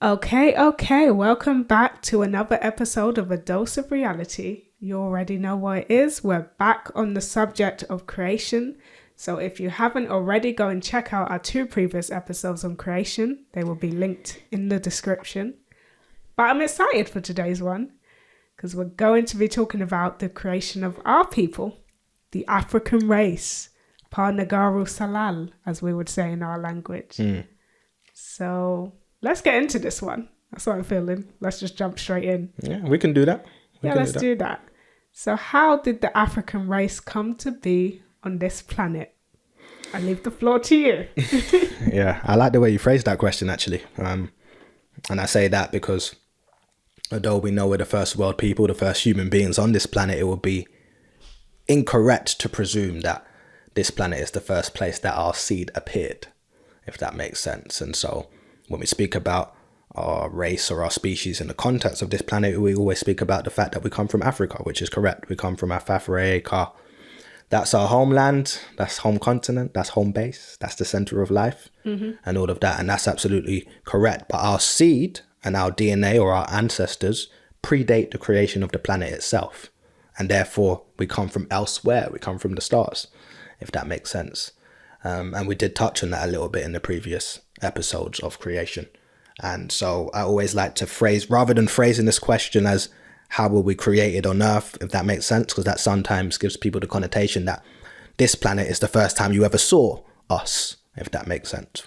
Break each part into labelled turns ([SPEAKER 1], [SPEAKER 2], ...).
[SPEAKER 1] Okay. Welcome back to another episode of A Dose of Reality. You already know what it is. We're back on the subject of creation. So if you haven't already, go and check out our 2 previous episodes on creation. They will be linked in the description. But I'm excited for today's one because we're going to be talking about the creation of our people, the African race, Nadjaru Salal, as we would say in our language. So let's get into this one. That's what I'm feeling. Let's just jump straight in.
[SPEAKER 2] Yeah, we can do that.
[SPEAKER 1] Let's do that. So how did the African race come to be on this planet? I leave the floor to you.
[SPEAKER 2] Yeah, I like the way you phrased that question, actually. And I say that because although we know we're the first world people, the first human beings on this planet, it would be incorrect to presume that this planet is the first place that our seed appeared, if that makes sense. And so when we speak about our race or our species in the context of this planet, we always speak about the fact that we come from Africa, which is correct. We come from Afafrica. That's our homeland, that's home continent, that's home base, that's the center of life, and all of that. And that's absolutely correct. But our seed and our DNA or our ancestors predate the creation of the planet itself. And therefore, we come from elsewhere. We come from the stars, if that makes sense. And we did touch on that a little bit in the previous episodes of creation. And so I always like to phrase, rather than phrasing this question as how were we created on Earth, if that makes sense, because that sometimes gives people the connotation that this planet is the first time you ever saw us, if that makes sense.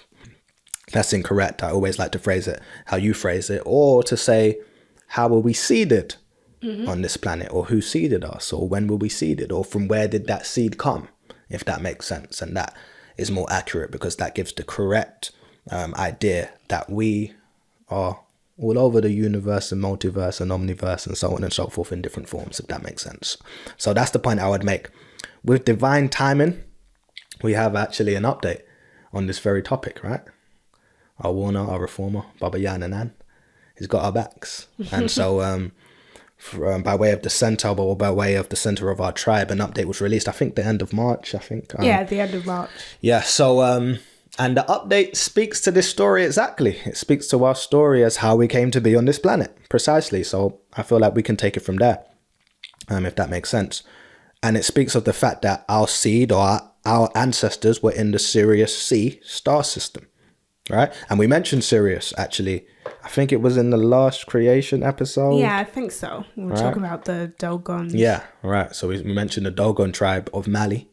[SPEAKER 2] That's incorrect. I always like to phrase it how you phrase it, or to say, how were we seeded on this planet, or who seeded us, or when were we seeded, or from where did that seed come, if that makes sense. And that is more accurate because that gives the correct idea that we are all over the universe and multiverse and omniverse and so on and so forth in different forms, if that makes sense. So that's the point I would make. With divine timing, we have actually an update on this very topic, right? Our Warner, our Reformer, Baba Yananan, he's got our backs. And so by way of the center, or by way of the center of our tribe, an update was released, I think the end of March, the end of March. Yeah, so and the update speaks to this story exactly. It speaks to our story as how we came to be on this planet, precisely. So I feel like we can take it from there, if that makes sense. And it speaks of the fact that our seed or our ancestors were in the Sirius C star system, right? And we mentioned Sirius, actually. I think it was in the last creation episode.
[SPEAKER 1] Yeah, I think so. We were talking about the Dogon.
[SPEAKER 2] Yeah, right. So we mentioned the Dogon tribe of Mali,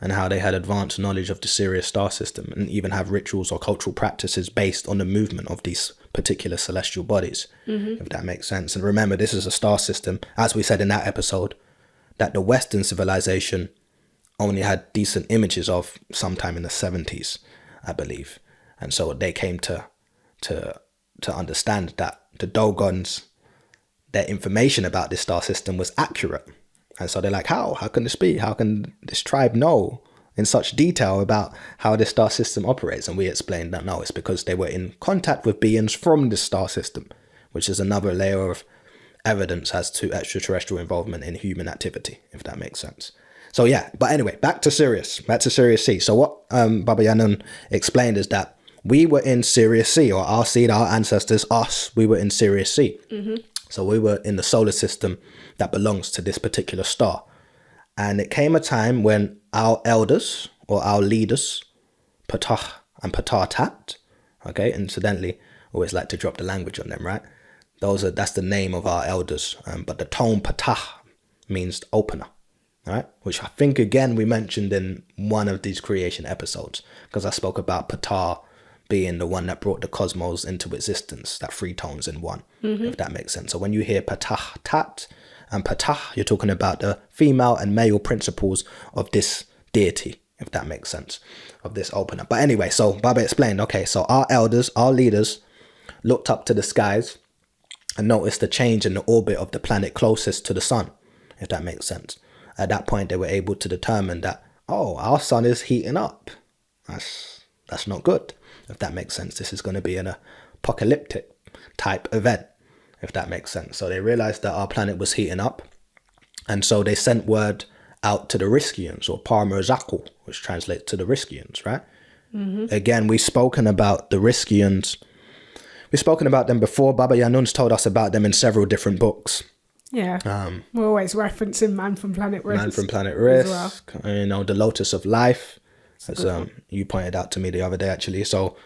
[SPEAKER 2] and how they had advanced knowledge of the Sirius star system and even have rituals or cultural practices based on the movement of these particular celestial bodies, if that makes sense. And remember, this is a star system, as we said in that episode, that the Western civilization only had decent images of sometime in the 70s, I believe. And so they came to understand that the Dogons, their information about this star system was accurate. And so they're like, how can this be? How can this tribe know in such detail about how this star system operates? And we explained that no, it's because they were in contact with beings from this star system, which is another layer of evidence as to extraterrestrial involvement in human activity, if that makes sense. So yeah, but anyway, back to Sirius C. So what Baba Yanan explained is that we were in Sirius C, or our seed, our ancestors, us, we were in Sirius C. So we were in the solar system that belongs to this particular star. And it came a time when our elders or our leaders, Ptah and Ptah, okay, incidentally, always like to drop the language on them, right? That's the name of our elders. But the tone Ptah means opener, right? Which I think, again, we mentioned in one of these creation episodes, because I spoke about Ptah being the one that brought the cosmos into existence, that 3 tones in one, if that makes sense. So when you hear Ptah Tat and Ptah, you're talking about the female and male principles of this deity, if that makes sense, of this opener. But anyway, so Baba explained, okay, so our elders, our leaders, looked up to the skies and noticed the change in the orbit of the planet closest to the sun, if that makes sense. At that point, they were able to determine that, oh, our sun is heating up. That's not good, if that makes sense. This is going to be an apocalyptic type event, if that makes sense. So they realized that our planet was heating up. And so they sent word out to the Rizqians, or Marzaq, which translates to the Rizqians, right? Again, we've spoken about the Rizqians. we've spoken about them before. Baba Yanun's told us about them in several different books.
[SPEAKER 1] Yeah. We're always referencing Man from Planet Rizq.
[SPEAKER 2] Man from Planet Rizq, you know, the Lotus of Life, as you pointed out to me the other day, actually. So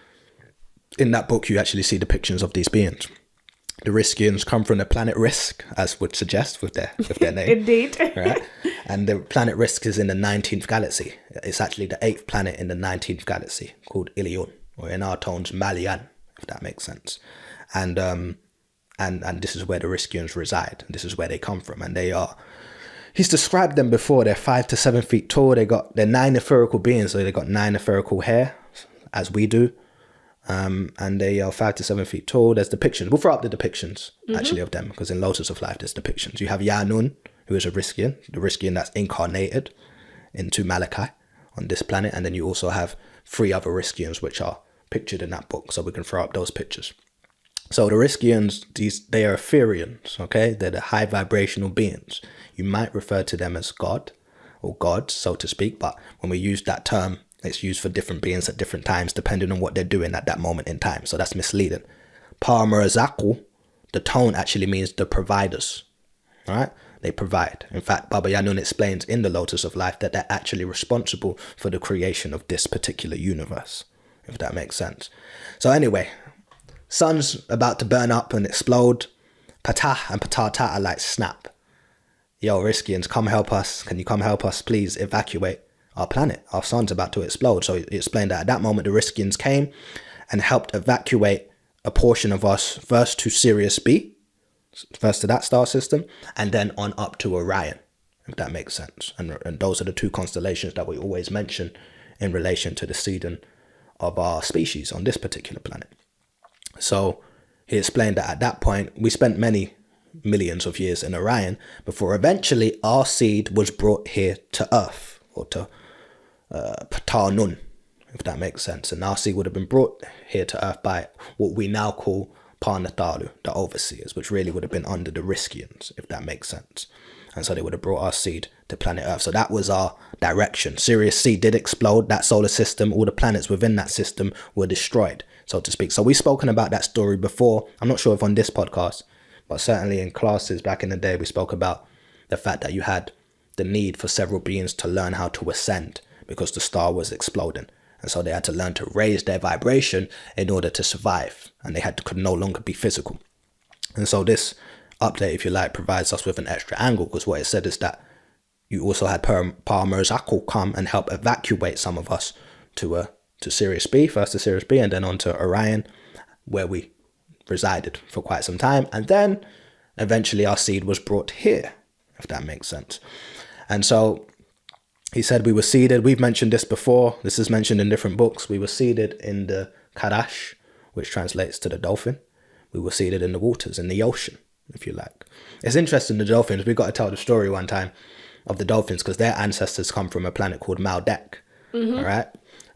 [SPEAKER 2] in that book, you actually see depictions of these beings. The Rizqians come from the planet Rizq, as would suggest with their name.
[SPEAKER 1] Indeed.
[SPEAKER 2] Right? And the planet Rizq is in the 19th galaxy. It's actually the 8th planet in the 19th galaxy, called Illyuwn, or in our tones, Malian, if that makes sense. And this is where the Rizqians reside. And this is where they come from. And they are, he's described them before. They're 5 to 7 feet tall. They're 9 etherical beings. So they got 9 etherical hair, as we do. And they are 5 to 7 feet tall. There's depictions. We'll throw up the depictions, actually, of them. Because in Lotus of Life, there's depictions. You have Yanun, who is a Rizqian. The Rizqian that's incarnated into Malachi on this planet. And then you also have 3 other Rizqians, which are pictured in that book. So we can throw up those pictures. So the Rizqians, they are Etherians, okay? They're the high vibrational beings. You might refer to them as God or gods, so to speak, but when we use that term, it's used for different beings at different times, depending on what they're doing at that moment in time. So that's misleading. Marzaq, the tone actually means the providers, all right? They provide. In fact, Baba Yanun explains in the Lotus of Life that they're actually responsible for the creation of this particular universe, if that makes sense. So anyway, sun's about to burn up and explode. Patah and Patata are like, snap. Yo, Rizqians, come help us. Can you come help us? Please evacuate our planet. Our sun's about to explode. So he explained that at that moment, the Rizqians came and helped evacuate a portion of us first to Sirius B, first to that star system, and then on up to Orion, if that makes sense. And those are the 2 constellations that we always mention in relation to the seeding of our species on this particular planet. So he explained that at that point, we spent many millions of years in Orion before eventually our seed was brought here to Earth, or to Ptah-Nun, if that makes sense. And our seed would have been brought here to Earth by what we now call Panatharu, the overseers, which really would have been under the Rizqians, if that makes sense. And so they would have brought our seed to planet Earth. So that was our direction. Sirius C did explode, that solar system. All the planets within that system were destroyed, so to speak. So we've spoken about that story before. I'm not sure if on this podcast, but certainly in classes back in the day, we spoke about the fact that you had the need for several beings to learn how to ascend because the star was exploding. And so they had to learn to raise their vibration in order to survive. And they could no longer be physical. And so this update, if you like, provides us with an extra angle, because what it said is that you also had Marzaq come and help evacuate some of us to Sirius B, first to Sirius B, and then on to Orion, where we resided for quite some time. And then eventually our seed was brought here, if that makes sense. And so he said we were seeded. We've mentioned this before. This is mentioned in different books. We were seeded in the Karash, which translates to the dolphin. We were seeded in the waters, in the ocean, if you like. It's interesting, the dolphins. We got to tell the story one time of the dolphins because their ancestors come from a planet called Maldek. All right.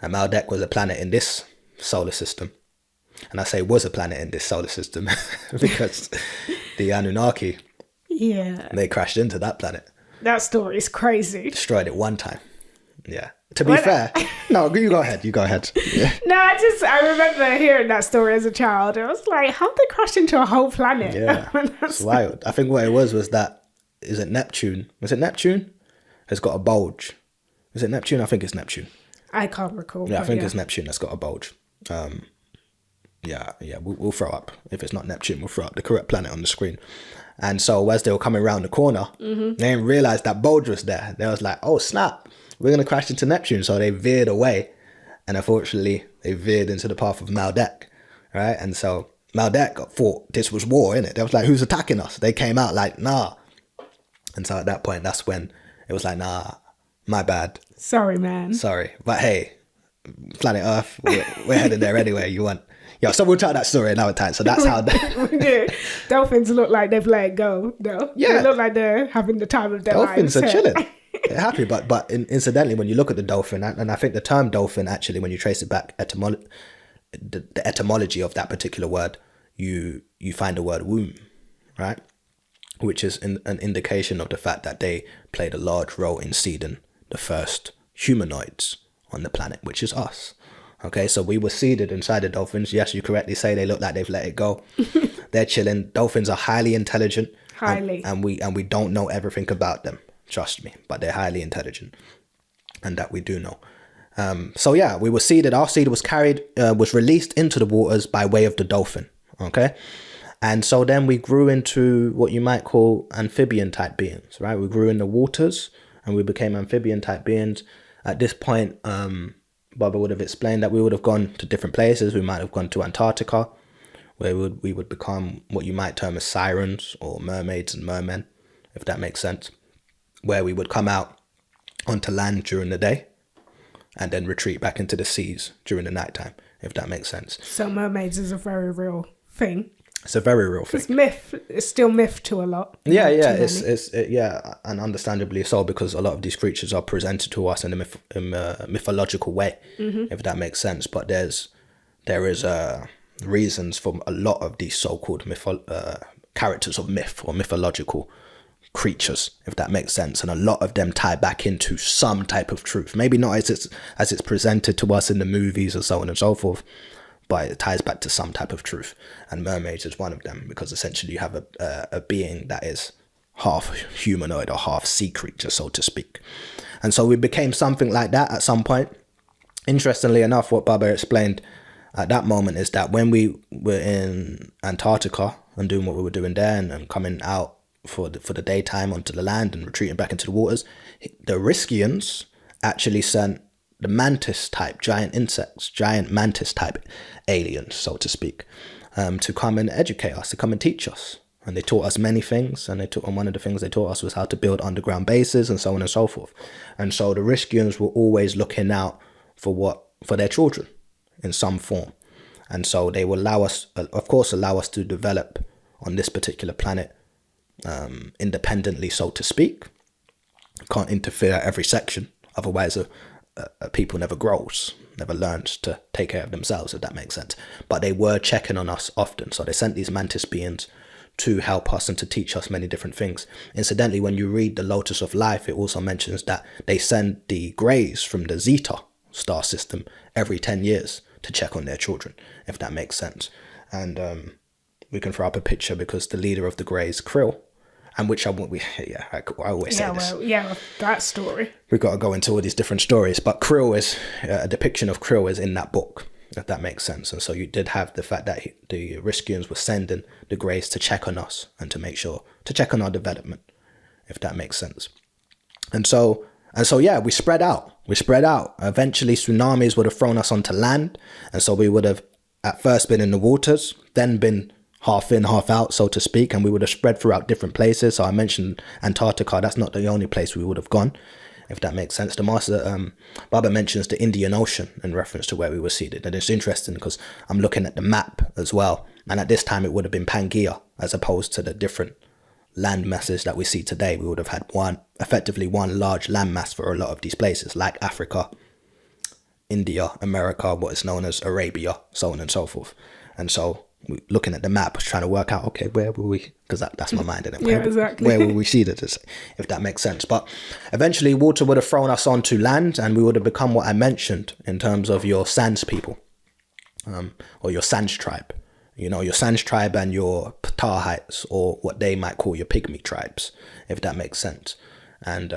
[SPEAKER 2] And Maldek was a planet in this solar system. And I say was a planet in this solar system because the Anunnaki, they crashed into that planet.
[SPEAKER 1] That story is crazy.
[SPEAKER 2] Destroyed it one time. Yeah. To be fair. No, you go ahead. Yeah.
[SPEAKER 1] No, I remember hearing that story as a child. I was like, how'd they crash into a whole planet?
[SPEAKER 2] Yeah. It's wild. I think what it was that, is it Neptune? Was it Neptune? Has got a bulge. Is it Neptune? I think it's Neptune.
[SPEAKER 1] I can't recall.
[SPEAKER 2] Yeah, I think it's Neptune that's got a bulge. We'll throw up. If it's not Neptune, we'll throw up the correct planet on the screen. And so as they were coming around the corner, they didn't realize that bulge was there. They was like, oh, snap, we're going to crash into Neptune. So they veered away. And unfortunately, they veered into the path of Maldek, right? And so Maldek thought this was war, innit? They was like, who's attacking us? They came out like, nah. And so at that point, that's when it was like, nah, my bad.
[SPEAKER 1] Sorry, man.
[SPEAKER 2] Sorry. But hey, planet Earth, we're headed there anyway. You want... Yeah, so we'll tell that story another time. So that's how...
[SPEAKER 1] Dolphins look like they've let it go, though. Yeah. They look like they're having the time of their lives.
[SPEAKER 2] Dolphins are chilling. They're happy. But incidentally, when you look at the dolphin, and I think the term dolphin, actually, when you trace it back, the etymology of that particular word, you find the word womb, right? Which is an indication of the fact that they played a large role in seeding the first humanoids on the planet, which is us. Okay, so we were seeded inside the dolphins. Yes, you correctly say they look like they've let it go. They're chilling. Dolphins are highly intelligent.
[SPEAKER 1] Highly.
[SPEAKER 2] And we don't know everything about them. Trust me, but they're highly intelligent, and that we do know. So yeah, we were seeded. Our seed was carried, was released into the waters by way of the dolphin. Okay, and so then we grew into what you might call amphibian type beings, right? We grew in the waters, and we became amphibian type beings. At this point, Baba would have explained that we would have gone to different places. We might have gone to Antarctica, where we would become what you might term as sirens or mermaids and mermen, if that makes sense, where we would come out onto land during the day and then retreat back into the seas during the nighttime, if that makes sense.
[SPEAKER 1] So mermaids is a very real thing.
[SPEAKER 2] It's a very real thing.
[SPEAKER 1] It's myth. It's still myth to a lot.
[SPEAKER 2] Yeah, yeah, and understandably so, because a lot of these creatures are presented to us in a mythological way, if that makes sense. But there is reasons for a lot of these so-called characters of myth or mythological creatures, if that makes sense, and a lot of them tie back into some type of truth. Maybe not as it's presented to us in the movies or so on and so forth, but it ties back to some type of truth, and mermaids is one of them, because essentially you have a being that is half humanoid or half sea creature, so to speak. And so we became something like that at some point. Interestingly enough, what Baba explained at that moment is that when we were in Antarctica and doing what we were doing there, and coming out for the daytime onto the land and retreating back into the waters, the Rizqians actually sent the mantis type giant insects, giant mantis type aliens, so to speak, to come and educate us, to come and teach us. And they taught us many things, and one of the things they taught us was how to build underground bases and so on and so forth. And so the Rizqians were always looking out for their children in some form. And so they will allow us to develop on this particular planet independently, so to speak. Can't interfere at every section, otherwise a people never grows, never learns to take care of themselves, if that makes sense. But they were checking on us often, so they sent these mantis beings to help us and to teach us many different things. Incidentally, when you read the Lotus of Life, it also mentions that they send the Greys from the Zeta star system every 10 years to check on their children, if that makes sense. And we can throw up a picture, because the leader of the Greys, Krill, and which I always say this.
[SPEAKER 1] Well, that story.
[SPEAKER 2] We've got to go into all these different stories, but Krill is, a depiction of Krill is in that book, if that makes sense. And so you did have the fact that the Rizqians were sending the Greys to check on us and to check on our development, if that makes sense. And so yeah, we spread out. Eventually tsunamis would have thrown us onto land. And so we would have at first been in the waters, then been half in, half out, so to speak, and we would have spread throughout different places. So I mentioned Antarctica. That's not the only place we would have gone, if that makes sense. The master, Baba mentions the Indian Ocean in reference to where we were seated. And it's interesting because I'm looking at the map as well. And at this time, it would have been Pangea, as opposed to the different land masses that we see today. We would have had effectively one large land mass for a lot of these places, like Africa, India, America, what is known as Arabia, so on and so forth. And so looking at the map, trying to work out, okay, where will we, because that's my mind, isn't it?
[SPEAKER 1] Yeah, exactly.
[SPEAKER 2] Where will we see this, if that makes sense? But eventually water would have thrown us onto land, and we would have become what I mentioned in terms of your Sands people, or your Sands tribe. You know, your Sands tribe and your Ptarahites, or what they might call your pygmy tribes, if that makes sense. And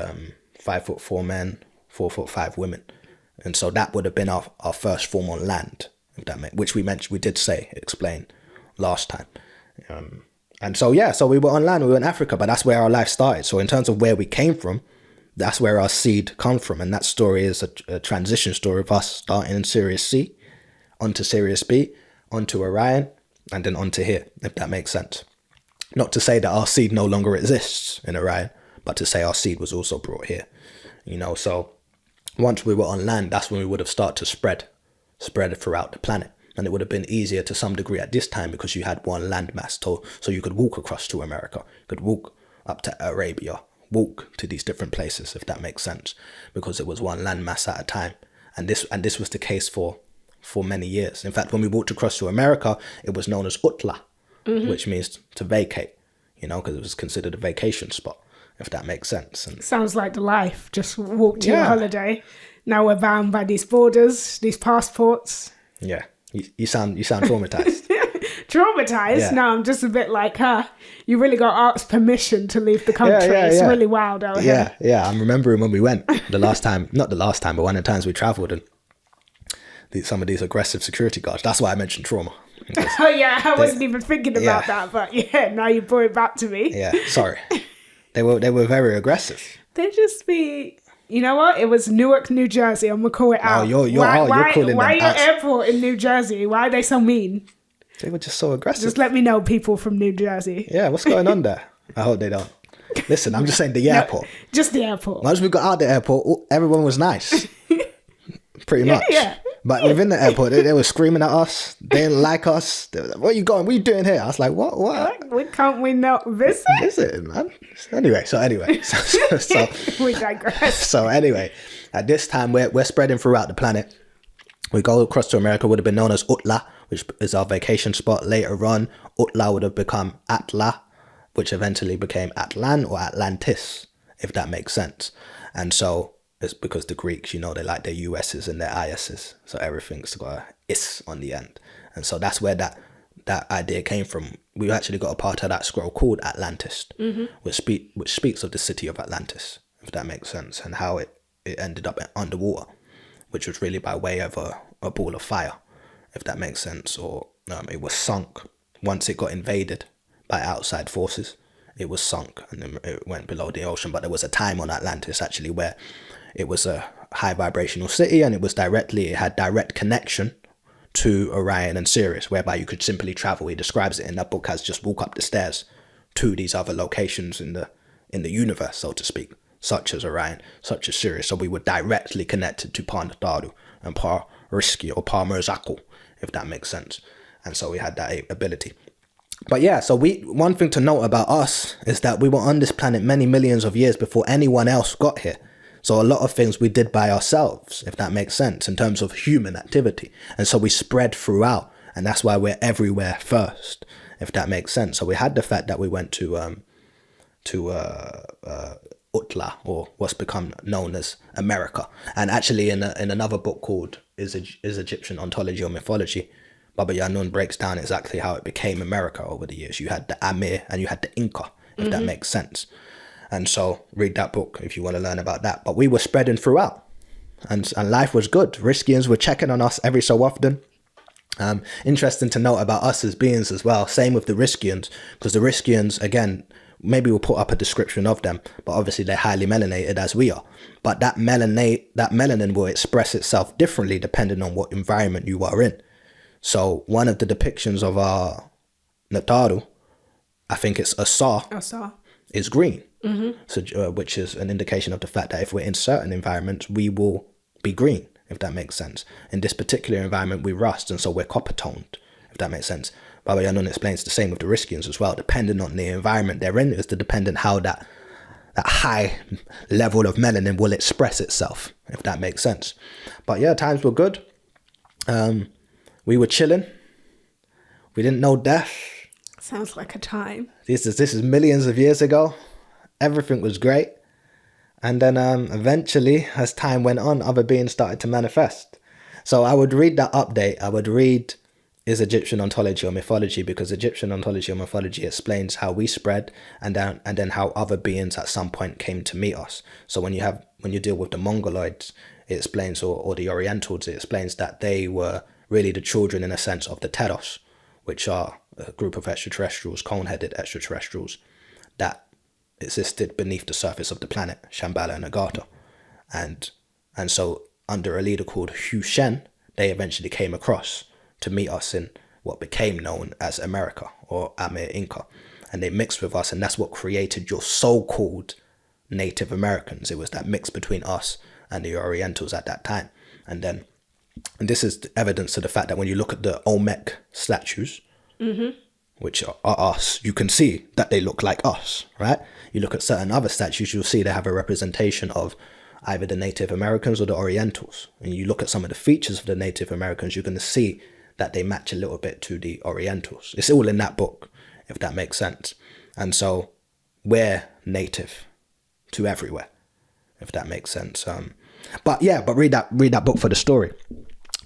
[SPEAKER 2] 5'4" men, 4'5" women. And so that would have been our first form on land, if that which we did explain last time. And so, yeah, so we were on land, we were in Africa, but that's where our life started. So in terms of where we came from, that's where our seed comes from. And that story is a transition story of us starting in Sirius C, onto Sirius B, onto Orion, and then onto here, if that makes sense. Not to say that our seed no longer exists in Orion, but to say our seed was also brought here. You know, so once we were on land, that's when we would have started to spread throughout the planet. And it would have been easier to some degree at this time, because you had one landmass, so you could walk across to America, you could walk up to Arabia, walk to these different places, if that makes sense, because it was one landmass at a time. And this was the case for many years. In fact, when we walked across to America, it was known as Utla, which means to vacate, you know, because it was considered a vacation spot, if that makes sense. And
[SPEAKER 1] sounds like the life. Just walk to your holiday, Now we're bound by these borders, these passports.
[SPEAKER 2] Yeah. You sound traumatized.
[SPEAKER 1] Traumatized?
[SPEAKER 2] Yeah.
[SPEAKER 1] No, I'm just a bit like, you really got to ask permission to leave the country. It's really wild out here.
[SPEAKER 2] Yeah. I'm remembering when we went the last time, not the last time, but one of the times we traveled, and some of these aggressive security guards. That's why I mentioned trauma.
[SPEAKER 1] Oh yeah, I wasn't even thinking about that, but yeah, now you brought it back to me.
[SPEAKER 2] Yeah, sorry. They were very aggressive.
[SPEAKER 1] They just be, you know what? It was Newark, New Jersey. I'm gonna call it out.
[SPEAKER 2] You're calling them
[SPEAKER 1] why your
[SPEAKER 2] out.
[SPEAKER 1] airport in New Jersey? Why are they so mean?
[SPEAKER 2] They were just so aggressive.
[SPEAKER 1] Just let me know, people from New Jersey.
[SPEAKER 2] Yeah, what's going on there? I hope they don't. Listen, I'm just saying the airport.
[SPEAKER 1] Just the airport.
[SPEAKER 2] Once we got out the airport, everyone was nice. Pretty much.
[SPEAKER 1] Yeah.
[SPEAKER 2] But within the airport, they were screaming at us. They didn't like us. They were like, "Where are you going? What are you doing here?" I was like, "What?
[SPEAKER 1] Can't we not visit?"
[SPEAKER 2] Visit, man. Anyway, so
[SPEAKER 1] we digress.
[SPEAKER 2] So anyway, at this time, we're spreading throughout the planet. We go across to America, would have been known as Utla, which is our vacation spot. Later on, Utla would have become Atla, which eventually became Atlan or Atlantis, if that makes sense. And so it's because the Greeks, they like their US's and their IS's. So everything's got a is on the end. And so that's where that idea came from. We actually got a part of that scroll called Atlantis, which speaks of the city of Atlantis, if that makes sense, and how it ended up underwater, which was really by way of a ball of fire, if that makes sense. Or it was sunk once it got invaded by outside forces. It was sunk and then it went below the ocean. But there was a time on Atlantis actually where it was a high vibrational city, and it had direct connection to Orion and Sirius, whereby you could simply travel. He describes it in that book as just walk up the stairs to these other locations in the universe, so to speak, such as Orion, such as Sirius. So we were directly connected to Nadjaru and Rizq or Marzaq, if that makes sense. And so we had that ability. But yeah, so one thing to note about us is that we were on this planet many millions of years before anyone else got here. So a lot of things we did by ourselves, if that makes sense, in terms of human activity. And so we spread throughout, and that's why we're everywhere first, if that makes sense. So we had the fact that we went to Utla, or what's become known as America. And actually in another book called Is Egyptian Ontology or Mythology, Baba Yanun breaks down exactly how it became America over the years. You had the Amir and you had the Enqi, if that makes sense. And so read that book if you want to learn about that. But we were spreading throughout, and life was good. Rizqians were checking on us every so often. Interesting to note about us as beings as well. Same with the Rizqians, because the Rizqians, again, maybe we'll put up a description of them, but obviously they're highly melanated as we are. But that melanin will express itself differently depending on what environment you are in. So one of the depictions of our Nadjaru, I think it's Asar, is green. So, which is an indication of the fact that if we're in certain environments, we will be green, if that makes sense. In this particular environment, we rust, and so we're copper toned, if that makes sense. Baba Yanun explains the same with the Rizqians as well. Depending on the environment they're in, is the dependent how that high level of melanin will express itself, if that makes sense. But yeah, times were good. We were chilling. We didn't know death.
[SPEAKER 1] Sounds like a time.
[SPEAKER 2] This is millions of years ago. Everything was great. And then eventually, as time went on, other beings started to manifest. So I would read that update. I would read Is Egyptian Ontology or Mythology, because Egyptian Ontology or Mythology explains how we spread and then how other beings at some point came to meet us. So when you deal with the Mongoloids, it explains, or the Orientals, it explains that they were really the children, in a sense, of the Teros, which are a group of extraterrestrials, cone-headed extraterrestrials, that existed beneath the surface of the planet, Shambhala and Agartha. And so under a leader called Hu Shen, they eventually came across to meet us in what became known as America, or Amir Inca. And they mixed with us, and that's what created your so-called Native Americans. It was that mix between us and the Orientals at that time. And this is evidence to the fact that when you look at the Olmec statues, which are us, you can see that they look like us, right? You look at certain other statues, you'll see they have a representation of either the Native Americans or the Orientals. And you look at some of the features of the Native Americans, you're going to see that they match a little bit to the Orientals. It's all in that book, if that makes sense. And so we're native to everywhere, if that makes sense. But read that book for the story.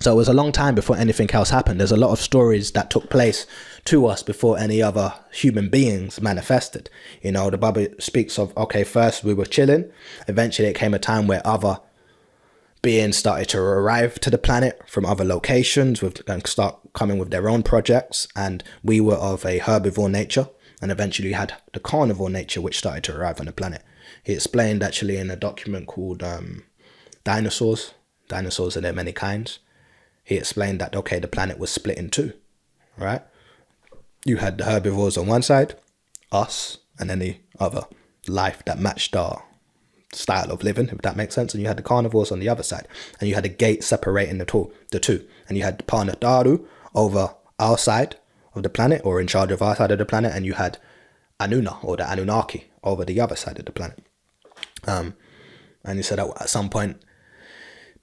[SPEAKER 2] So it was a long time before anything else happened. There's a lot of stories that took place to us before any other human beings manifested. You know, the Bible speaks of, okay, first we were chilling. Eventually it came a time where other beings started to arrive to the planet from other locations and start coming with their own projects. And we were of a herbivore nature. And eventually you had the carnivore nature, which started to arrive on the planet. He explained actually in a document called Dinosaurs. Dinosaurs are there many kinds. He explained that, okay, the planet was split in two, right? You had the herbivores on one side, us, and any other life that matched our style of living, if that makes sense. And you had the carnivores on the other side. And you had a gate separating the two. And you had Nadjaru over our side of the planet, or in charge of our side of the planet. And you had Anunna, or the Anunnaki, over the other side of the planet. And he said that at some point,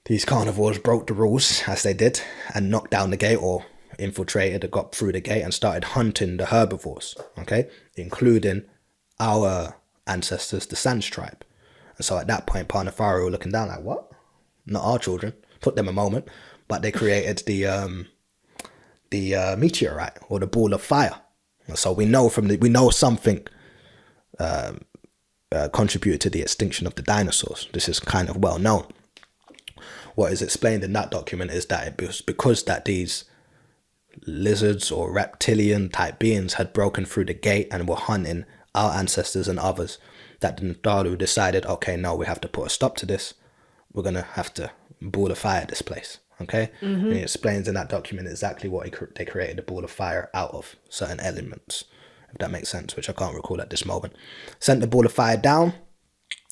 [SPEAKER 2] these carnivores broke the rules, as they did, and knocked down the gate, or infiltrated or got through the gate and started hunting the herbivores, okay, including our ancestors, the Sans tribe. And so at that point, Panafari were looking down like, what? Not our children. Took them a moment, but they created the meteorite, or the ball of fire. And so we know something contributed to the extinction of the dinosaurs. This is kind of well known. What is explained in that document is that it was because that these lizards or reptilian type beings had broken through the gate and were hunting our ancestors and others, that the Nadjaru decided, okay, no, we have to put a stop to this. We're going to have to ball of fire this place, okay? And he explains in that document exactly what they created the ball of fire out of, certain elements, if that makes sense, which I can't recall at this moment. Sent the ball of fire down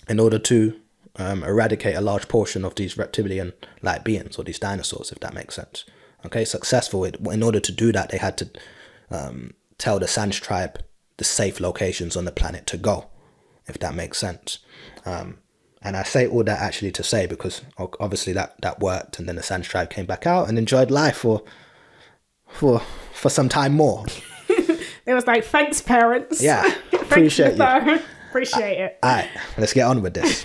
[SPEAKER 2] in order to eradicate a large portion of these reptilian-like beings, or these dinosaurs, if that makes sense. Okay, successful. In order to do that, they had to tell the Sans tribe the safe locations on the planet to go, if that makes sense. And I say all that actually to say, because obviously that worked, and then the Sans tribe came back out and enjoyed life for some time more.
[SPEAKER 1] It was like, thanks, parents.
[SPEAKER 2] Yeah, appreciate you.
[SPEAKER 1] Appreciate it.
[SPEAKER 2] All right, let's get on with this.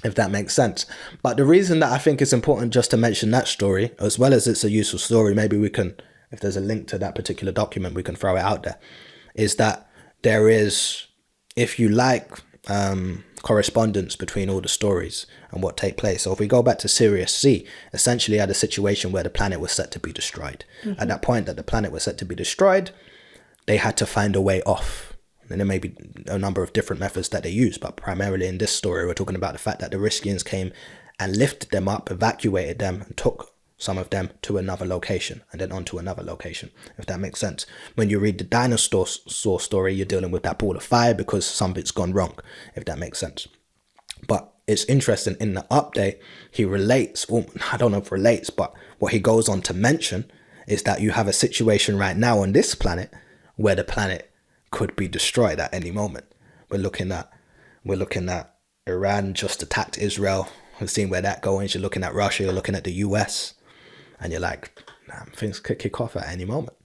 [SPEAKER 2] If that makes sense. But the reason that I think it's important just to mention that story, as well as it's a useful story, maybe we can, if there's a link to that particular document, we can throw it out there, is that there is, if you like, correspondence between all the stories and what take place. So if we go back to Sirius C, essentially had a situation where the planet was set to be destroyed. At that point that the planet was set to be destroyed, they had to find a way off. And there may be a number of different methods that they use, but primarily in this story, we're talking about the fact that the Rizqians came and lifted them up, evacuated them, and took some of them to another location, and then on to another location, if that makes sense. When you read the dinosaur story, you're dealing with that ball of fire because something's gone wrong, if that makes sense. But it's interesting, in the update, he relates, well, I don't know if relates, but what he goes on to mention is that you have a situation right now on this planet where the planet could be destroyed at any moment. We're looking at Iran just attacked Israel. We've seen where that goes. You're looking at Russia, you're looking at the US, and you're like, damn, things could kick off at any moment.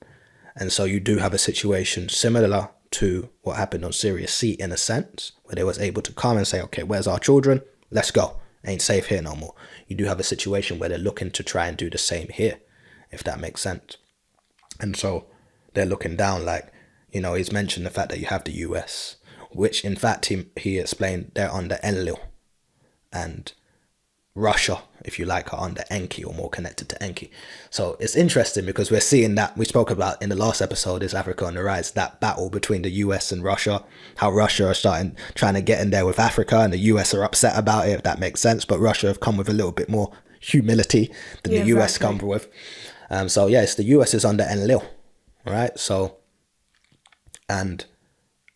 [SPEAKER 2] And so you do have a situation similar to what happened on Sirius C, in a sense, where they was able to come and say, okay, where's our children? Let's go. Ain't safe here no more. You do have a situation where they're looking to try and do the same here, if that makes sense. And so they're looking down like, you know, he's mentioned the fact that you have the US, which in fact he explained they're under Elil, and Russia, if you like, are under Enki, or more connected to Enki. So it's interesting because we're seeing that, we spoke about in the last episode, is Africa on the Rise, that battle between the US and Russia, how Russia are trying to get in there with Africa, and the US are upset about it, if that makes sense. But Russia have come with a little bit more humility than the US come with. So yes, the US is under Enlil, right? So, and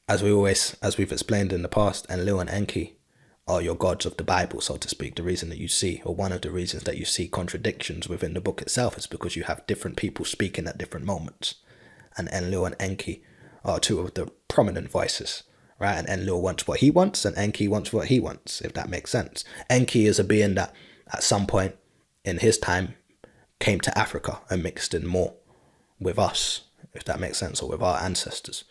[SPEAKER 2] as we've explained in the past, Enlil and Enki are your gods of the Bible, so to speak. The reason that you see, or one of the reasons that you see contradictions within the book itself, is because you have different people speaking at different moments. And Enlil and Enki are two of the prominent voices, right? And Enlil wants what he wants, and Enki wants what he wants, if that makes sense. Enki is a being that at some point in his time came to Africa and mixed in more with us, if that makes sense, or with our ancestors.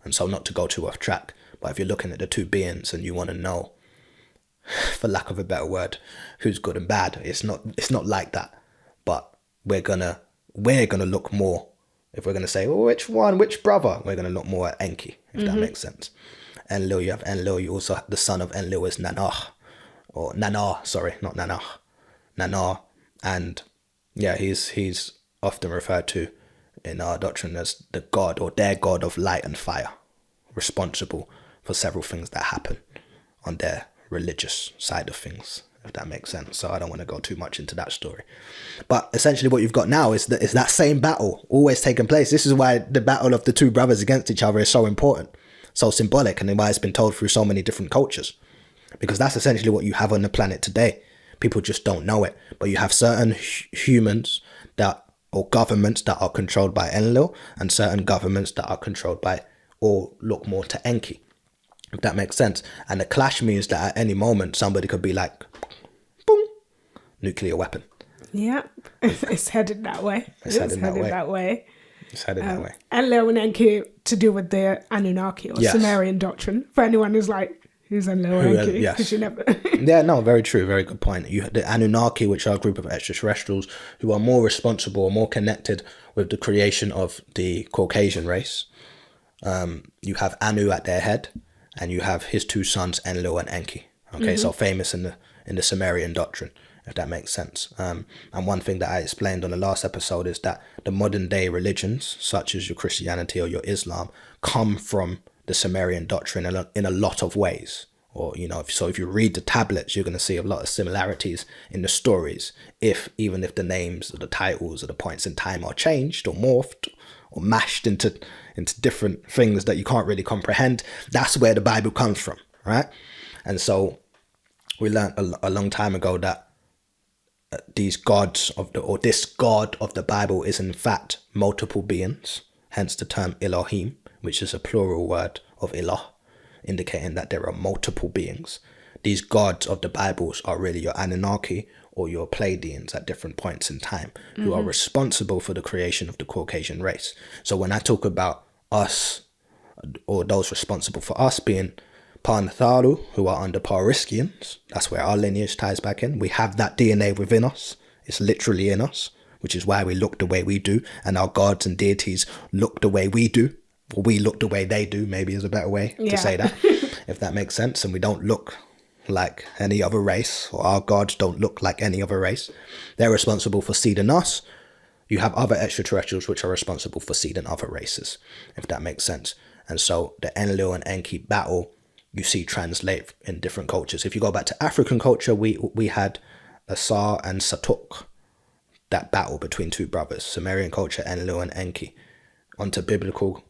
[SPEAKER 2] And so, not to go too off track, but if you're looking at the two beings and you want to know for lack of a better word, who's good and bad. It's not like that. But we're gonna look more, if we're gonna say, well, which brother, we're gonna look more at Enki, if that makes sense. Enlil, you have Enlil, you also have the son of Enlil is Nanah, or Nanah, sorry, not Nanah, Nanah, and yeah, he's often referred to in our doctrine as the god or their god of light and fire, responsible for several things that happen on their religious side of things, if that makes sense. So I don't want to go too much into that story. But essentially what you've got now is that same battle always taking place. This is why the battle of the two brothers against each other is so important, so symbolic, and why it's been told through so many different cultures. Because that's essentially what you have on the planet today. People just don't know it. But you have certain humans or governments that are controlled by Enlil, and certain governments that are controlled by or look more to Enki, if that makes sense. And the clash means that at any moment somebody could be like, boom, nuclear weapon.
[SPEAKER 1] Yeah, it's headed that way.
[SPEAKER 2] It's headed that
[SPEAKER 1] way.
[SPEAKER 2] It's headed that way.
[SPEAKER 1] Enlil and Enki to do with the Anunnaki or Sumerian doctrine. For anyone who's like, who's Enlil and Enki?
[SPEAKER 2] Yes.
[SPEAKER 1] Because you never...
[SPEAKER 2] Yeah, no, very true. Very good point. You the Anunnaki, which are a group of extraterrestrials who are more responsible or more connected with the creation of the Caucasian race. You have Anu at their head, and you have his two sons, Enlil and Enki. Okay, so famous in the Sumerian doctrine, if that makes sense. And one thing that I explained on the last episode is that the modern day religions, such as your Christianity or your Islam, come from the Sumerian doctrine in a lot of ways. Or, if you read the tablets, you're going to see a lot of similarities in the stories, even if the names or the titles or the points in time are changed or morphed or mashed into different things that you can't really comprehend. That's where the Bible comes from, right? And so we learned a long time ago that these gods this God of the Bible is in fact multiple beings, hence the term Elohim, which is a plural word of Ilah, indicating that there are multiple beings. These gods of the Bibles are really your Anunnaki or your Pleiadians at different points in time, who are responsible for the creation of the Caucasian race. So when I talk about us, or those responsible for us being Natjaru, who are under Rizqians, that's where our lineage ties back in. We have that DNA within us. It's literally in us, which is why we look the way we do, and our gods and deities look the way we do. Or we look the way they do, maybe is a better way to say that, if that makes sense. And we don't look like any other race, or our gods don't look like any other race. They're responsible for seeding us. You have other extraterrestrials which are responsible for seeding other races, if that makes sense. And so the Enlil and Enki battle, you see translate in different cultures. If you go back to African culture, we had Asar and Sutukh, that battle between two brothers. Sumerian culture, Enlil and Enki. Onto biblical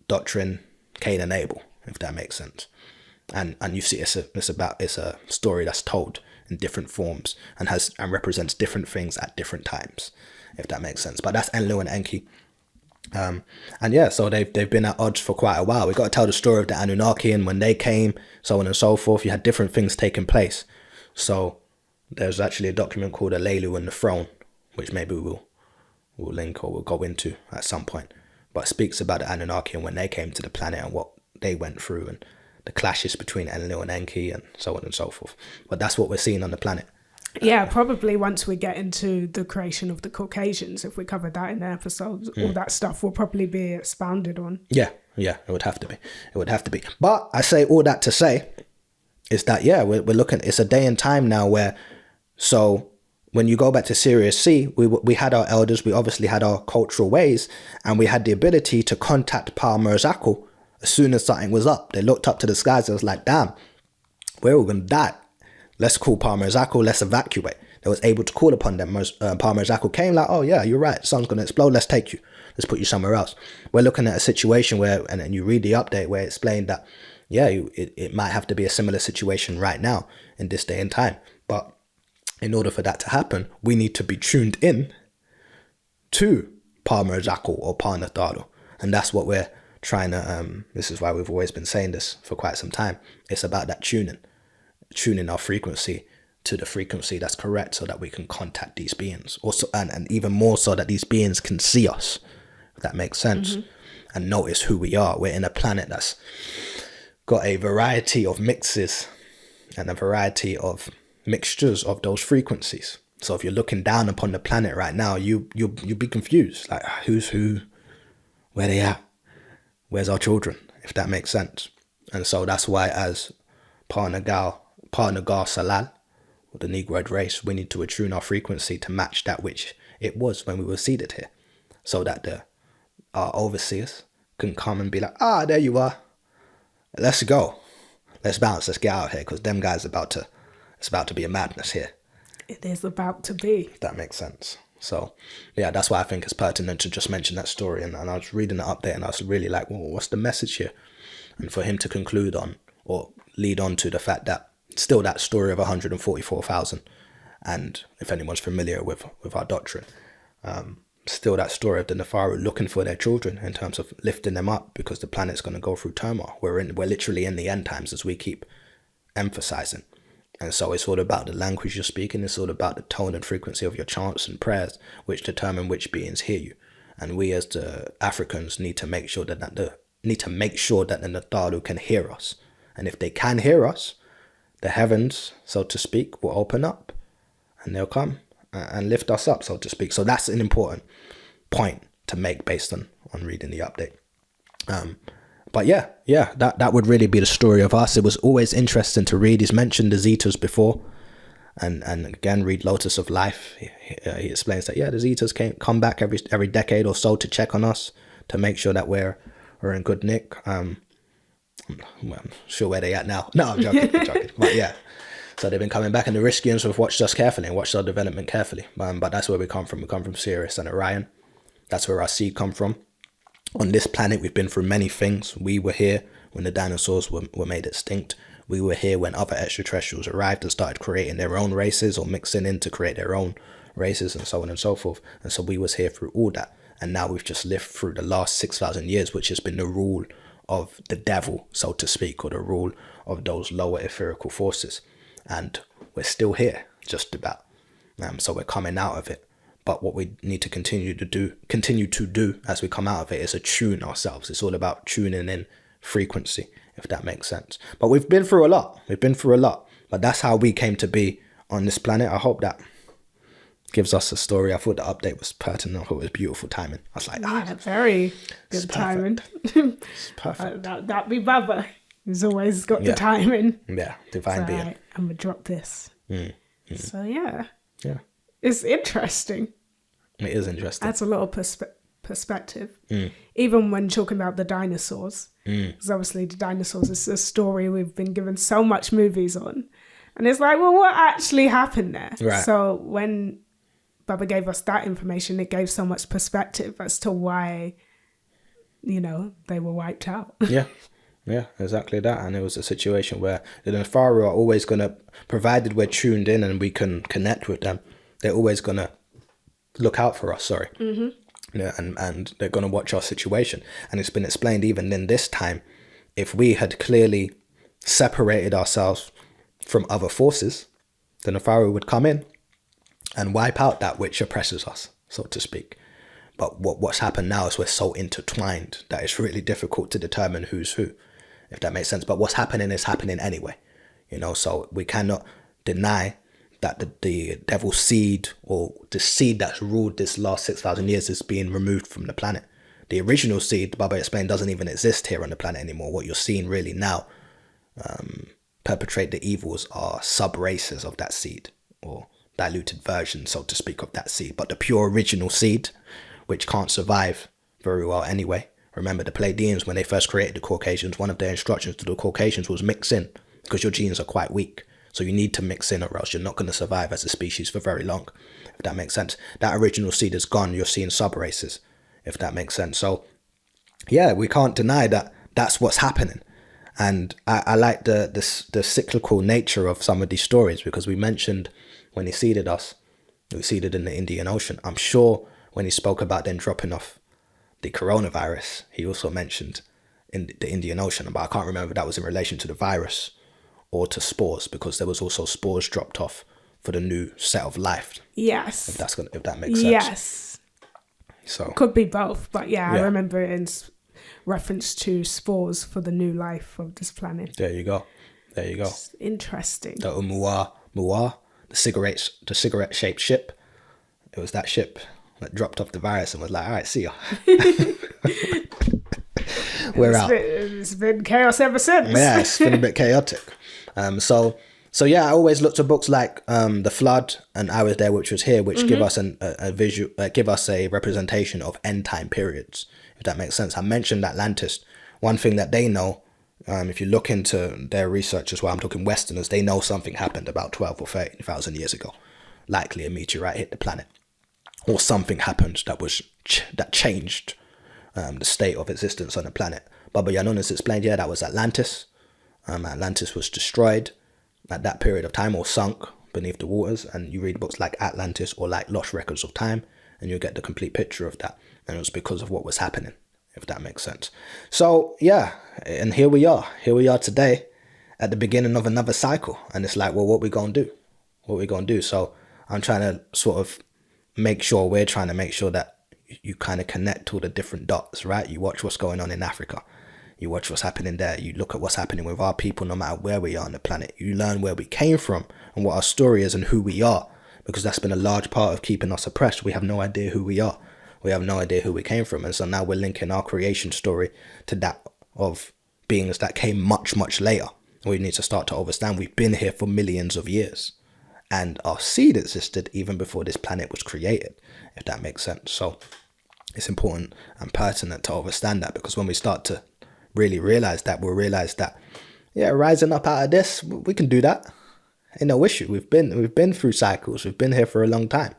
[SPEAKER 2] doctrine, Cain and Abel, if that makes sense. And you see it's a story that's told in different forms and represents different things at different times, if that makes sense. But that's Enlil and Enki. So they've been at odds for quite a while. We've got to tell the story of the Anunnaki and when they came, so on and so forth. You had different things taking place. So there's actually a document called Illyuwn and the Throne, which maybe we'll link or we'll go into at some point. But speaks about the Anunnaki and when they came to the planet and what they went through and the clashes between Enlil and Enki and so on and so forth. But that's what we're seeing on the planet.
[SPEAKER 1] Yeah, probably once we get into the creation of the Caucasians, if we cover that in the episodes, all that stuff will probably be expounded on. Yeah,
[SPEAKER 2] it would have to be. But I say all that to say is that, we're looking, it's a day and time now where, so when you go back to Sirius C, we had our elders, we obviously had our cultural ways, and we had the ability to contact Marzaq as soon as something was up. They looked up to the skies, it was like, damn, we're all going to die. Let's call Marzaq, let's evacuate. They was able to call upon them. Marzaq came like, oh yeah, you're right, the sun's going to explode, let's take you. Let's put you somewhere else. We're looking at a situation where, and then you read the update where it explained that, it might have to be a similar situation right now in this day and time. But in order for that to happen, we need to be tuned in to Marzaq or Natjaru. And that's what we're trying to, this is why we've always been saying this for quite some time. It's about that tuning our frequency to the frequency that's correct so that we can contact these beings. Also, and even more so that these beings can see us, if that makes sense, and notice who we are. We're in a planet that's got a variety of mixes and a variety of mixtures of those frequencies. So if you're looking down upon the planet right now, you'll be confused. Like, who's who? Where they at? Where's our children? If that makes sense. And so that's why, as Parnagar Salal, or the Negroid race, we need to attune our frequency to match that which it was when we were seeded here, so that our overseers can come and be like, there you are. Let's go. Let's bounce. Let's get out of here, because them guys it's about to be a madness here.
[SPEAKER 1] It is about to be.
[SPEAKER 2] If that makes sense. So, yeah, that's why I think it's pertinent to just mention that story. And I was reading it up there, and I was really like, well, what's the message here? And for him to conclude on, or lead on to the fact that still that story of 144,000, and if anyone's familiar with our doctrine, still that story of the Nefru looking for their children in terms of lifting them up, because the planet's going to go through turmoil. We're literally in the end times, as we keep emphasizing. And so it's all about the language you're speaking. It's all about the tone and frequency of your chants and prayers, which determine which beings hear you. And we as the Africans need to make sure that the Nadjaru can hear us. And if they can hear us, the heavens, so to speak, will open up, and they'll come and lift us up, so to speak. So that's an important point to make based on reading the update. But yeah, that would really be the story of us. It was always interesting to read. He's mentioned the Zetas before, and again, read Lotus of Life. He explains that, the Zetas come back every decade or so to check on us, to make sure that we're in good nick. I'm sure where they at now. No, I'm joking. But yeah, so they've been coming back, and the Rizqians have watched us carefully and watched our development carefully. But that's where we come from. We come from Sirius and Orion. That's where our seed come from. On this planet, we've been through many things. We were here when the dinosaurs were made extinct. We were here when other extraterrestrials arrived and started creating their own races, or mixing in to create their own races, and so on and so forth. And so we was here through all that. And now we've just lived through the last 6,000 years, which has been the rule of the devil, so to speak, or the rule of those lower etherical forces. And we're still here, just about. So we're coming out of it. But what we need to continue to do as we come out of it is attune ourselves. It's all about tuning in frequency, if that makes sense. But we've been through a lot. But that's how we came to be on this planet. I hope that gives us a story. I thought the update was pertinent. I thought it was beautiful timing. I was like,
[SPEAKER 1] very good timing.
[SPEAKER 2] It's perfect.
[SPEAKER 1] That be Baba. He's always got the timing.
[SPEAKER 2] Yeah, divine being.
[SPEAKER 1] Right, I'm going to drop this. So, yeah.
[SPEAKER 2] Yeah.
[SPEAKER 1] It's interesting.
[SPEAKER 2] It is interesting.
[SPEAKER 1] That's a lot of perspective. Even when talking about the dinosaurs. Because obviously the dinosaurs is a story we've been given so much movies on. And it's like, well, what actually happened there?
[SPEAKER 2] Right.
[SPEAKER 1] So when Baba gave us that information, it gave so much perspective as to why, they were wiped out.
[SPEAKER 2] Yeah, exactly that. And it was a situation where the Nefru are always going to, provided we're tuned in and we can connect with them, they're always going to look out for us, Yeah, and they're going to watch our situation. And it's been explained even in this time, if we had clearly separated ourselves from other forces, the Nefru would come in and wipe out that which oppresses us, so to speak. But what's happened now is we're so intertwined that it's really difficult to determine who's who, if that makes sense. But what's happening is happening anyway, so we cannot deny that the devil's seed, or the seed that's ruled this last 6,000 years, is being removed from the planet. The original seed, Baba explained, doesn't even exist here on the planet anymore. What you're seeing really now perpetrate the evils are sub-races of that seed, or diluted versions, so to speak, of that seed. But the pure original seed, which can't survive very well anyway. Remember the Pleiadians, when they first created the Caucasians, one of their instructions to the Caucasians was mix in, because your genes are quite weak. So you need to mix in, or else you're not going to survive as a species for very long, if that makes sense. That original seed is gone. You're seeing sub-races, if that makes sense. So, yeah, we can't deny that that's what's happening. And I like the cyclical nature of some of these stories, because we mentioned when he seeded us, we seeded in the Indian Ocean. I'm sure when he spoke about them dropping off the coronavirus, he also mentioned in the Indian Ocean. But I can't remember if that was in relation to the virus or to spores, because there was also spores dropped off for the new set of life.
[SPEAKER 1] Yes.
[SPEAKER 2] If that makes sense.
[SPEAKER 1] Yes.
[SPEAKER 2] So
[SPEAKER 1] could be both, but I remember it in reference to spores for the new life of this planet.
[SPEAKER 2] There you go. There you go.
[SPEAKER 1] It's interesting.
[SPEAKER 2] The Muar, the cigarette-shaped ship. It was that ship that dropped off the virus and was like, all right, see ya. We're out.
[SPEAKER 1] It's been chaos ever since.
[SPEAKER 2] Yeah, it's been a bit chaotic. So yeah, I always look to books like The Flood and I Was There, Which Was Here, which give us a visual, give us a representation of end time periods, if that makes sense. I mentioned Atlantis. One thing that they know, if you look into their research as well, I'm talking Westerners, they know something happened about 12 or 13,000 years ago. Likely a meteorite hit the planet, or something happened that changed the state of existence on the planet. Baba Yanunas explained, yeah, that was Atlantis. Atlantis was destroyed at that period of time, or sunk beneath the waters. And you read books like Atlantis or like Lost Records of Time, and you get the complete picture of that. And it was because of what was happening, if that makes sense. So yeah, and here we are today at the beginning of another cycle. And it's like, well, what we gonna do? So I'm trying to sort of we're trying to make sure that you kind of connect all the different dots, right? You watch what's going on in Africa. You watch what's happening there. You look at what's happening with our people, no matter where we are on the planet. You learn where we came from and what our story is and who we are, because that's been a large part of keeping us oppressed. We have no idea who we are. We have no idea who we came from. And so now we're linking our creation story to that of beings that came much, much later. We need to start to understand we've been here for millions of years. And our seed existed even before this planet was created, if that makes sense. So it's important and pertinent to understand that, because when we start to really realize that, we'll realize that, yeah, rising up out of this, we can do that. Ain't no issue. We've been through cycles. We've been here for a long time,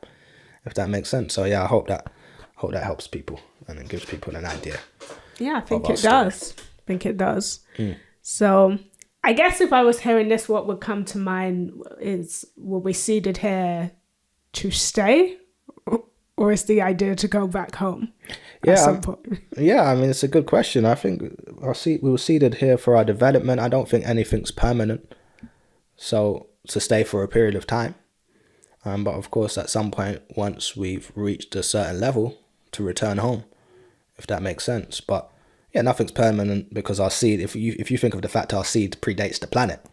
[SPEAKER 2] if that makes sense. So yeah, I hope that helps people and it gives people an idea.
[SPEAKER 1] Yeah, I think it does. So I guess if I was hearing this, what would come to mind is, will we seeded here to stay, or is the idea to go back home at some point? Yeah,
[SPEAKER 2] I mean, it's a good question. I think we were seeded here for our development. I don't think anything's permanent, so to stay for a period of time. But of course, at some point, once we've reached a certain level, to return home, if that makes sense. But yeah, nothing's permanent, because our seed, if you think of the fact our seed predates the planet,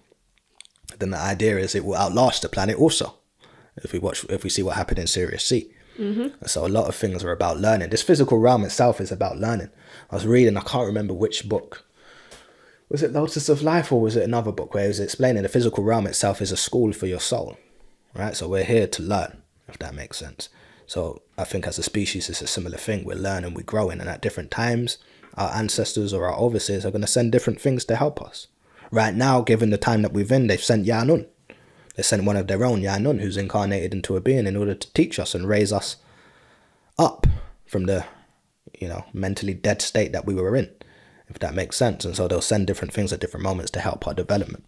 [SPEAKER 2] then the idea is it will outlast the planet also. If we see what happened in Sirius C. Mm-hmm. So a lot of things are about learning. This physical realm itself is about learning. I was reading, I can't remember which book. Was it Lotus of Life, or was it another book where it was explaining the physical realm itself is a school for your soul, right? So we're here to learn, if that makes sense. So I think as a species, it's a similar thing. We're learning, we're growing, and at different times, our ancestors or our overseers are going to send different things to help us. Right now, given the time that we've in, they've sent Yanun. They sent one of their own, Yanun, who's incarnated into a being in order to teach us and raise us up from the, mentally dead state that we were in, if that makes sense. And so they'll send different things at different moments to help our development.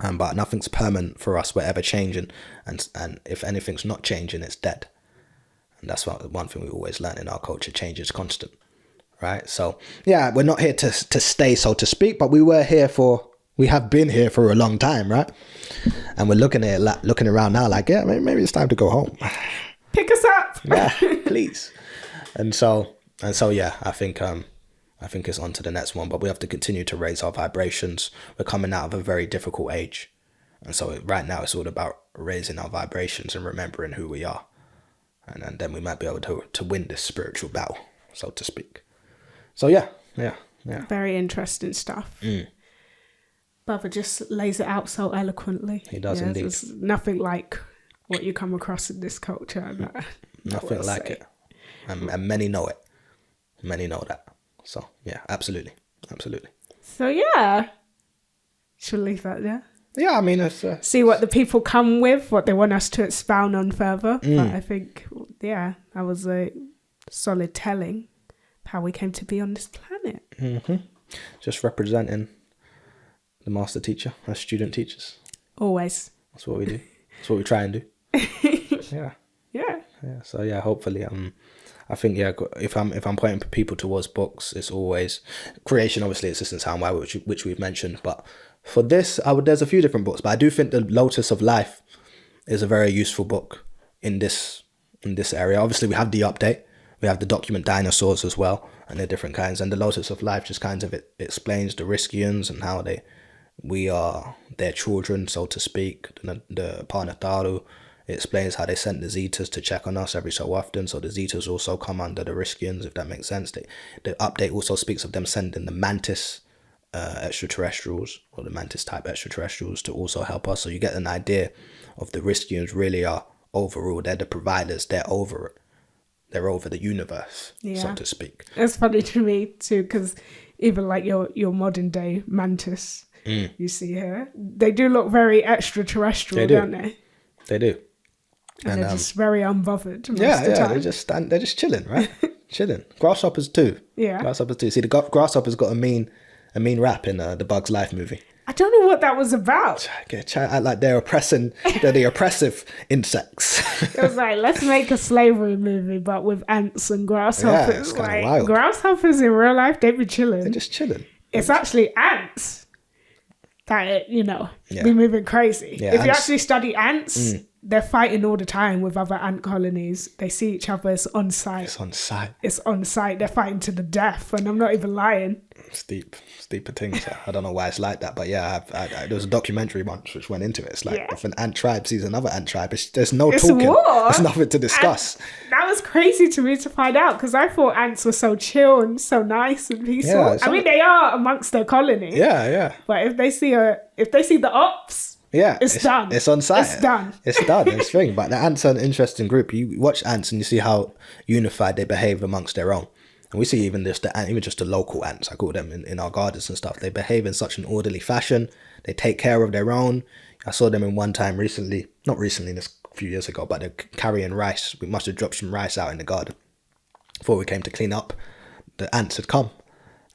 [SPEAKER 2] But nothing's permanent for us. We're ever changing. And if anything's not changing, it's dead. And that's one thing we always learn in our culture. Change is constant, right? So, yeah, we're not here to stay, so to speak, but we have been here for a long time, right? And we're looking around now like, yeah, maybe it's time to go home.
[SPEAKER 1] Pick us up.
[SPEAKER 2] Yeah, please. And so, yeah, I think it's on to the next one, but we have to continue to raise our vibrations. We're coming out of a very difficult age. And so right now it's all about raising our vibrations and remembering who we are. And then we might be able to win this spiritual battle, so to speak. So yeah.
[SPEAKER 1] Very interesting stuff. Baba just lays it out so eloquently.
[SPEAKER 2] He does indeed.
[SPEAKER 1] There's nothing like what you come across in this culture.
[SPEAKER 2] Nothing like it. And many know it. Many know that. So yeah, absolutely.
[SPEAKER 1] So yeah, should we leave that there?
[SPEAKER 2] Yeah, I mean, it's
[SPEAKER 1] see what the people come with, what they want us to expound on further. But I think, that was a solid telling of how we came to be on this planet.
[SPEAKER 2] Mm-hmm. Just representing the master teacher as student teachers.
[SPEAKER 1] Always.
[SPEAKER 2] That's what we do. That's what we try and do.
[SPEAKER 1] Yeah.
[SPEAKER 2] So yeah, hopefully, I think if I'm pointing people towards books, it's always creation, obviously, existence, how and why, which we've mentioned, but. For this, there's a few different books, but I do think the Lotus of Life is a very useful book in this area. Obviously, we have the update. We have the document dinosaurs as well, and they're different kinds. And the Lotus of Life just kind of it explains the Rizqians and how they we are their children, so to speak. The Panataru, it explains how they sent the Zetas to check on us every so often. So the Zetas also come under the Rizqians, if that makes sense. The update also speaks of them sending the Mantis extraterrestrials, or the Mantis type extraterrestrials, to also help us. So you get an idea of the Rizqians really are overall, they're the providers, they're over it. They're over the universe, so to speak.
[SPEAKER 1] It's funny to me too, because even like your modern day Mantis, you see here, they do look very extraterrestrial, don't they?
[SPEAKER 2] They do.
[SPEAKER 1] And they're just very unbothered most
[SPEAKER 2] yeah,
[SPEAKER 1] of the time.
[SPEAKER 2] They're just chilling, right? Chilling. Grasshoppers too.
[SPEAKER 1] Yeah.
[SPEAKER 2] Grasshoppers too. See, the grasshopper's got a mean rap in the Bug's Life movie.
[SPEAKER 1] I don't know what that was about.
[SPEAKER 2] Like they're the oppressive insects.
[SPEAKER 1] It was like, let's make a slavery movie, but with ants and grasshoppers.
[SPEAKER 2] Yeah, it's kind of wild.
[SPEAKER 1] Grasshoppers in real life, they be chilling.
[SPEAKER 2] They're just chilling.
[SPEAKER 1] It's actually ants that, be moving crazy.
[SPEAKER 2] Yeah,
[SPEAKER 1] if you actually study ants, they're fighting all the time with other ant colonies. They see each other. It's on site. It's on site. They're fighting to the death, and I'm not even lying.
[SPEAKER 2] It's deeper things. I don't know why it's like that, but yeah, there was a documentary once which went into it. It's like if an ant tribe sees another ant tribe, there's no talking. War. There's nothing to discuss.
[SPEAKER 1] And that was crazy to me to find out, because I thought ants were so chill and so nice and peaceful. Yeah, I mean, they are amongst their colony.
[SPEAKER 2] Yeah.
[SPEAKER 1] But if they see the ops.
[SPEAKER 2] Yeah,
[SPEAKER 1] it's done.
[SPEAKER 2] It's on site.
[SPEAKER 1] It's done.
[SPEAKER 2] It's done. It's thing. But the ants are an interesting group. You watch ants and you see how unified they behave amongst their own. And we see even just the local ants, I call them in our gardens and stuff. They behave in such an orderly fashion. They take care of their own. I saw them in one time not recently, this a few years ago, but they're carrying rice. We must have dropped some rice out in the garden. Before we came to clean up, the ants had come.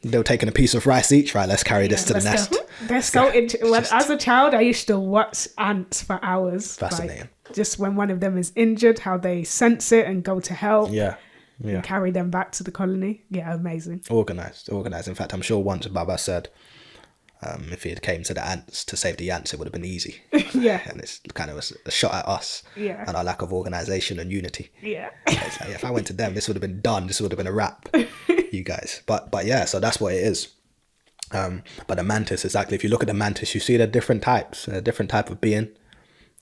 [SPEAKER 2] They were taking a piece of rice each. Right, let's carry this to the nest.
[SPEAKER 1] They're so as a child, I used to watch ants for hours.
[SPEAKER 2] Fascinating.
[SPEAKER 1] Like, just when one of them is injured, how they sense it and go to help.
[SPEAKER 2] Yeah.
[SPEAKER 1] And carry them back to the colony. Yeah, amazing. Organized.
[SPEAKER 2] In fact, I'm sure once Baba said, if it came to the ants, to save the ants, it would have been easy.
[SPEAKER 1] Yeah.
[SPEAKER 2] And it's kind of a shot at us.
[SPEAKER 1] Yeah.
[SPEAKER 2] And our lack of organization and unity.
[SPEAKER 1] Yeah.
[SPEAKER 2] It's like, if I went to them, this would have been done. This would have been a wrap. You guys. But yeah, so that's what it is. But the mantis, exactly. If you look at the mantis, you see the different types, a different type of being.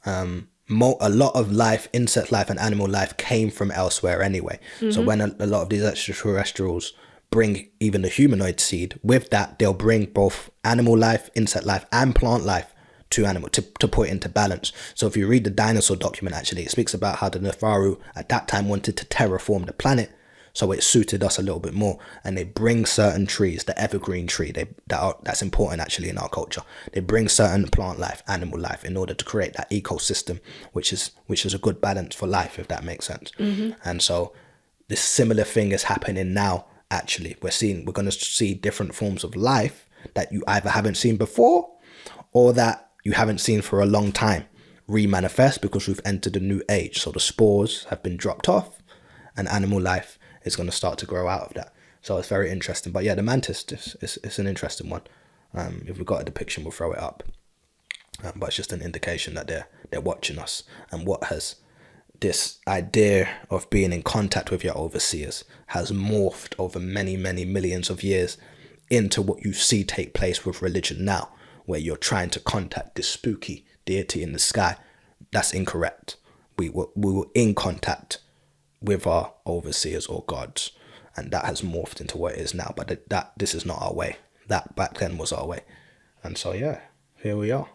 [SPEAKER 2] A lot of life, insect life and animal life came from elsewhere anyway. Mm-hmm. So when a lot of these extraterrestrials bring even the humanoid seed, with that, they'll bring both animal life, insect life and plant life to put into balance. So if you read the dinosaur document, actually, it speaks about how the Nefrutat at that time wanted to terraform the planet. So it suited us a little bit more, and they bring certain trees, the evergreen tree, that's important actually in our culture. They bring certain plant life, animal life, in order to create that ecosystem, which is a good balance for life, if that makes sense. Mm-hmm. And so this similar thing is happening now. Actually, we're going to see different forms of life that you either haven't seen before, or that you haven't seen for a long time, remanifest because we've entered a new age. So the spores have been dropped off, and animal life is going to start to grow out of that. So it's very interesting. But yeah, the mantis is an interesting one. If we've got a depiction, we'll throw it up. But it's just an indication that they're watching us, and what has this idea of being in contact with your overseers has morphed over many, many millions of years into what you see take place with religion now, where you're trying to contact this spooky deity in the sky. That's incorrect. We were in contact with our overseers or gods, and that has morphed into what it is now. But this is not our way. That back then was our way. And so yeah, here we are.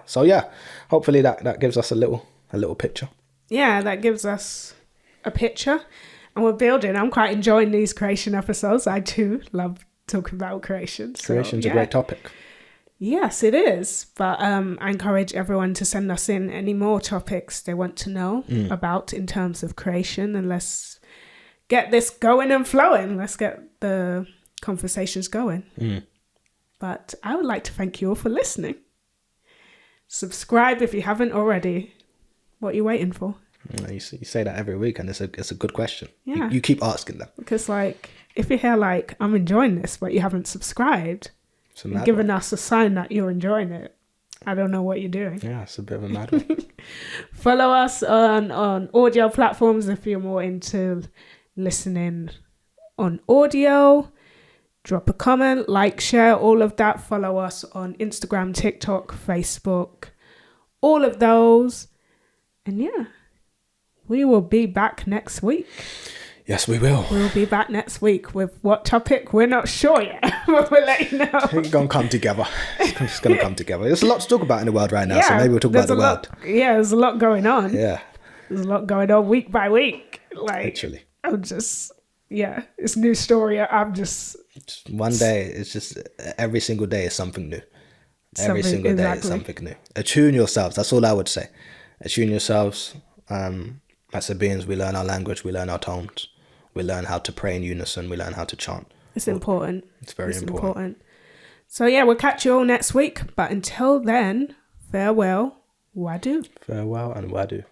[SPEAKER 2] So yeah, hopefully that gives us a little picture.
[SPEAKER 1] Yeah, that gives us a picture, and we're building. I'm quite enjoying these creation episodes. I too love talking about creation.
[SPEAKER 2] Creation's a great topic.
[SPEAKER 1] Yes, it is. But I encourage everyone to send us in any more topics they want to know about in terms of creation, and let's get this going and flowing. Let's get the conversations going. But I would like to thank you all for listening. Subscribe if you haven't already. What are you waiting for?
[SPEAKER 2] You say that every week, and it's a good question.
[SPEAKER 1] Yeah.
[SPEAKER 2] You keep asking them.
[SPEAKER 1] Because if you hear I'm enjoying this, but you haven't subscribed, you're giving us a sign that you're enjoying it. I don't know what you're doing.
[SPEAKER 2] Yeah, it's a bit of a mad one.
[SPEAKER 1] Follow us on audio platforms if you're more into listening on audio. drop a comment, like, share, all of that. Follow us on Instagram, TikTok, Facebook, all of those. And yeah, we will be back next week.
[SPEAKER 2] Yes, we will.
[SPEAKER 1] We'll be back next week with what topic? We're not sure yet, but we'll let you know.
[SPEAKER 2] It's going to come together. It's going to come together. There's a lot to talk about in the world right now, so maybe we'll talk about the world.
[SPEAKER 1] Yeah, there's a lot going on.
[SPEAKER 2] Yeah.
[SPEAKER 1] There's a lot going on week by week. Like,
[SPEAKER 2] Literally.
[SPEAKER 1] I'm just, it's a new story. I'm just...
[SPEAKER 2] One day, it's just every single day is something new. Every single day is something new. Attune yourselves. That's all I would say. Attune yourselves. As beings, we learn our language. We learn our tones. We learn how to pray in unison. We learn how to chant.
[SPEAKER 1] It's important.
[SPEAKER 2] It's very important.
[SPEAKER 1] So yeah, we'll catch you all next week. But until then, farewell, Wadu.
[SPEAKER 2] Farewell and Wadu.